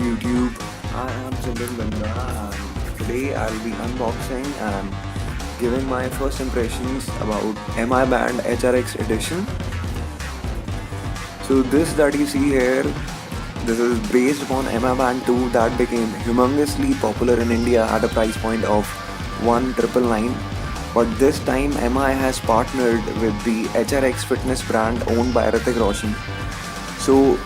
YouTube. I am Simran Banda and today I'll be unboxing and giving my first impressions about MI Band HRX edition. So this that you see here, this is based upon MI Band 2 that became humongously popular in India at a price point of 1999. But this time MI has partnered with the HRX fitness brand owned by Hrithik Roshan. So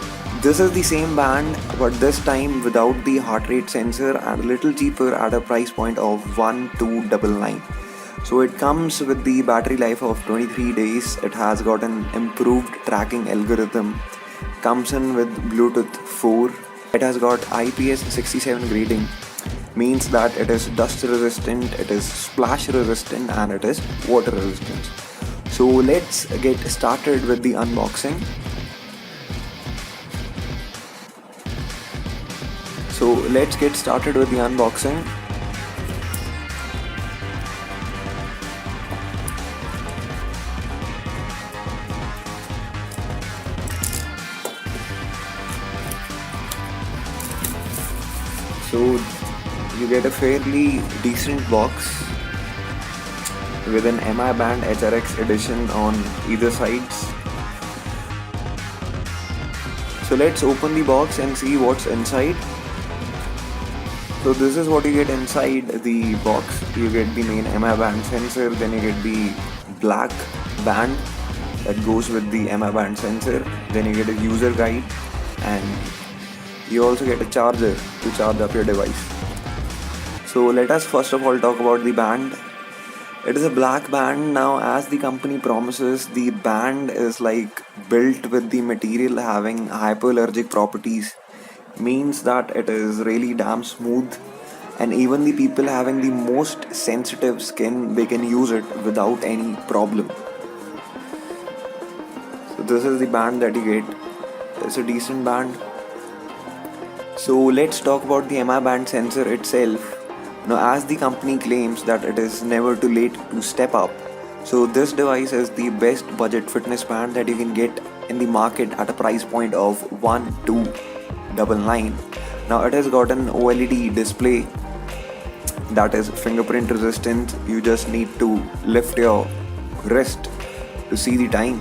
this is the same band, but this time without the heart rate sensor and a little cheaper at a price point of 1299. So it comes with the battery life of 23 days. It has got an improved tracking algorithm. Comes in with Bluetooth 4. It has got IPS67 grading. Means that it is dust resistant, it is splash resistant, and it is water resistant. So let's get started with the unboxing. So let's get started with the unboxing. So you get a fairly decent box with an MI Band HRX edition on either sides. So let's open the box and see what's inside. So this is what you get inside the box. You get the main MI Band sensor, then you get the black band that goes with the MI Band sensor, then you get a user guide, and you also get a charger to charge up your device. So let us first of all talk about the band. It is a black band. Now, as the company promises, the band is like built with the material having hypoallergic properties. Means that it is really damn smooth, and even the people having the most sensitive skin, they can use it without any problem. So this is the band that you get. It's a decent band. So let's talk about the MI Band sensor itself. Now, as the company claims that it is never too late to step up, so this device is the best budget fitness band that you can get in the market at a price point of 1299. Now it has got an OLED display that is fingerprint resistant. You just need to lift your wrist to see the time,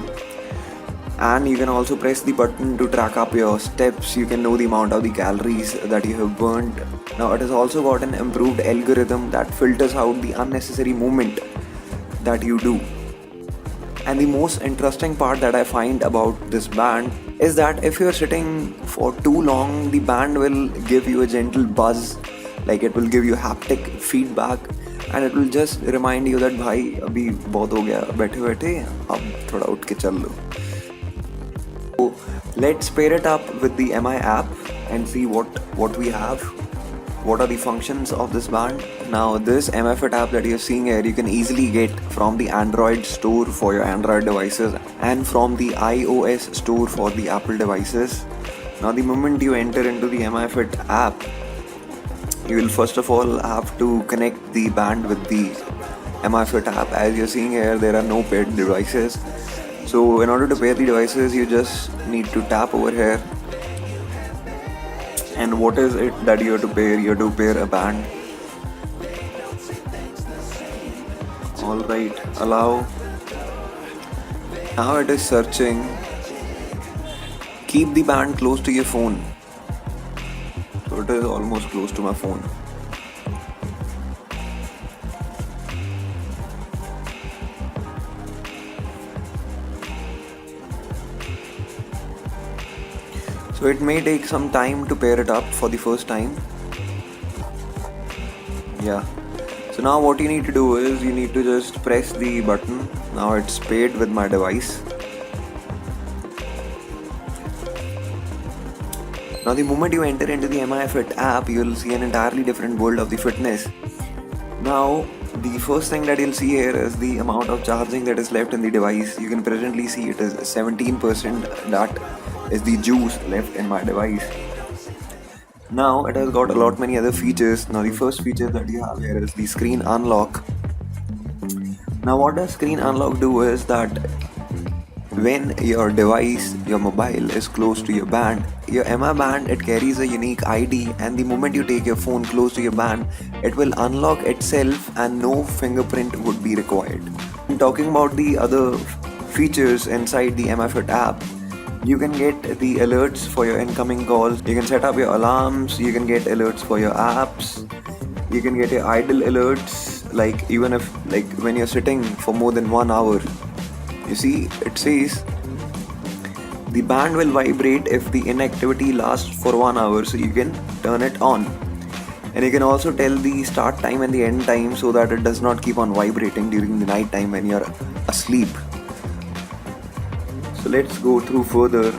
and you can also press the button to track up your steps. You can know the amount of the calories that you have burned. Now it has also got an improved algorithm that filters out the unnecessary movement that you do. And the most interesting part that I find about this band is that if you're sitting for too long, the band will give you a gentle buzz, like it will give you haptic feedback, and it will just remind you that भाई अभी बहुत हो गया बैठे बैठे अब थोड़ा उठ के चल लो. So let's pair it up with the MI app and see what we have. What are the functions of this band? Now this MI Fit app that you're seeing here, you can easily get from the Android store for your Android devices and from the iOS store for the Apple devices. Now the moment you enter into the MI Fit app, you will first of all have to connect the band with the MI Fit app. As you're seeing here, there are no paired devices. So in order to pair the devices, you just need to tap over here. And what is it that you have to pair? You have to pair a band. Alright, allow. Now it is searching. Keep the band close to your phone. So it is almost close to my phone. So it may take some time to pair it up for the first time. Yeah. So now what you need to do is you need to just press the button. Now it's paired with my device. Now the moment you enter into the MI Fit app, you'll see an entirely different world of the fitness. Now the first thing that you'll see here is the amount of charging that is left in the device. You can presently see it is 17%. That is the juice left in my device. Now it has got a lot many other features. Now the first feature that you have here is the screen unlock. Now what does screen unlock do is that when your device, your mobile is close to your band, your MI band, it carries a unique ID, and the moment you take your phone close to your band, it will unlock itself and no fingerprint would be required. Talking about the other features inside the MIFIT app, you can get the alerts for your incoming calls, you can set up your alarms, you can get alerts for your apps, you can get your idle alerts, like even if like when you're sitting for more than 1 hour. You see, it says the band will vibrate if the inactivity lasts for 1 hour, so you can turn it on. And you can also tell the start time and the end time so that it does not keep on vibrating during the night time when you're asleep. So let's go through further.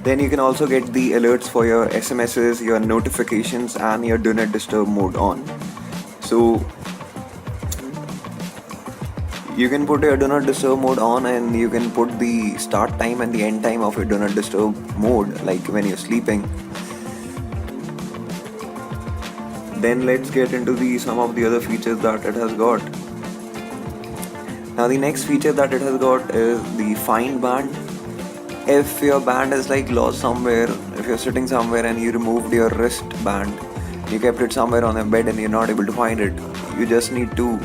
Then you can also get the alerts for your SMSs, your notifications, and your do not disturb mode on. So you can put your do not disturb mode on, and you can put the start time and the end time of your do not disturb mode, like when you're sleeping. Then let's get into some of the other features that it has got. Now the next feature that it has got is the find band. If your band is like lost somewhere, if you're sitting somewhere and you removed your wristband, you kept it somewhere on your bed and you're not able to find it, you just need to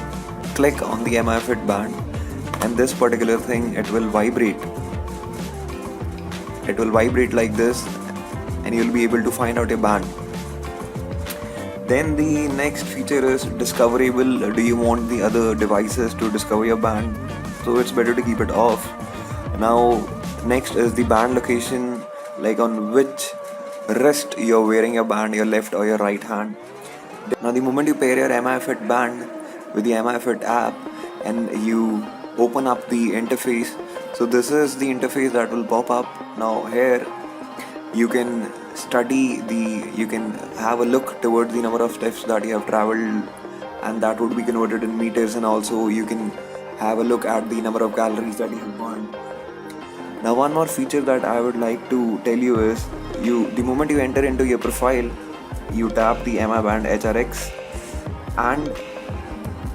click on the MIFIT band, and this particular thing, it will vibrate. It will vibrate like this, and you'll be able to find out your band. Then the next feature is discoverable. Do you want the other devices to discover your band? So it's better to keep it off. Now next is the band location, like on which wrist you're wearing your band, your left or your right hand. Now the moment you pair your MIFIT band with the MIFIT app and you open up the interface, so this is the interface that will pop up. Now here you can you can have a look towards the number of steps that you have traveled, and that would be converted in meters, and also you can have a look at the number of calories that you have burned. Now one more feature that I would like to tell you is, the moment you enter into your profile, you tap the MI band HRX and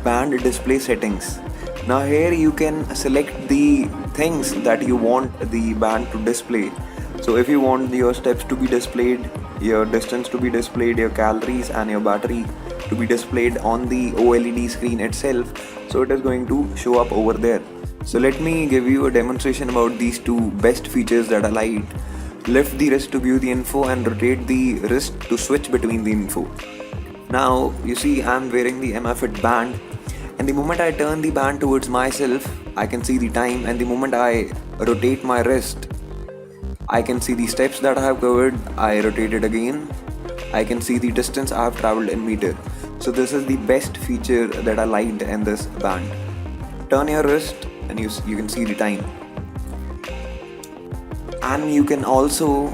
band display settings. Now here you can select the things that you want the band to display. So if you want your steps to be displayed, your distance to be displayed, your calories and your battery to be displayed on the OLED screen itself, so it is going to show up over there. So let me give you a demonstration about these two best features that I liked. Lift the wrist to view the info and rotate the wrist to switch between the info. Now you see I'm wearing the MIFIT band, and the moment I turn the band towards myself, I can see the time, and the moment I rotate my wrist, I can see the steps that I have covered. I rotate it again, I can see the distance I have traveled in meter. So this is the best feature that I liked in this band. Turn your wrist and you can see the time. And you can also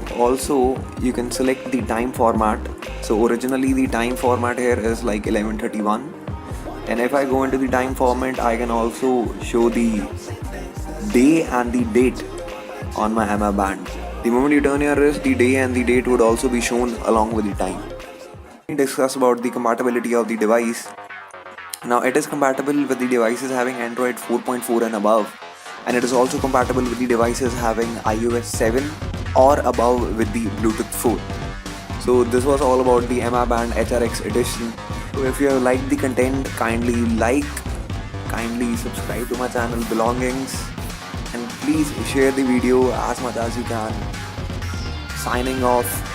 you can select the time format. So originally the time format here is like 11:31, and if I go into the time format, I can also show the day and the date on my MI band. The moment you turn your wrist, the day and the date would also be shown along with the time. We discuss about the compatibility of the device. Now it is compatible with the devices having Android 4.4 and above, and it is also compatible with the devices having iOS 7 or above with the Bluetooth 4. So this was all about the MI band HRX edition. So if you have liked the content, kindly subscribe to my channel Belongings, and please share the video as much as you can. Signing off.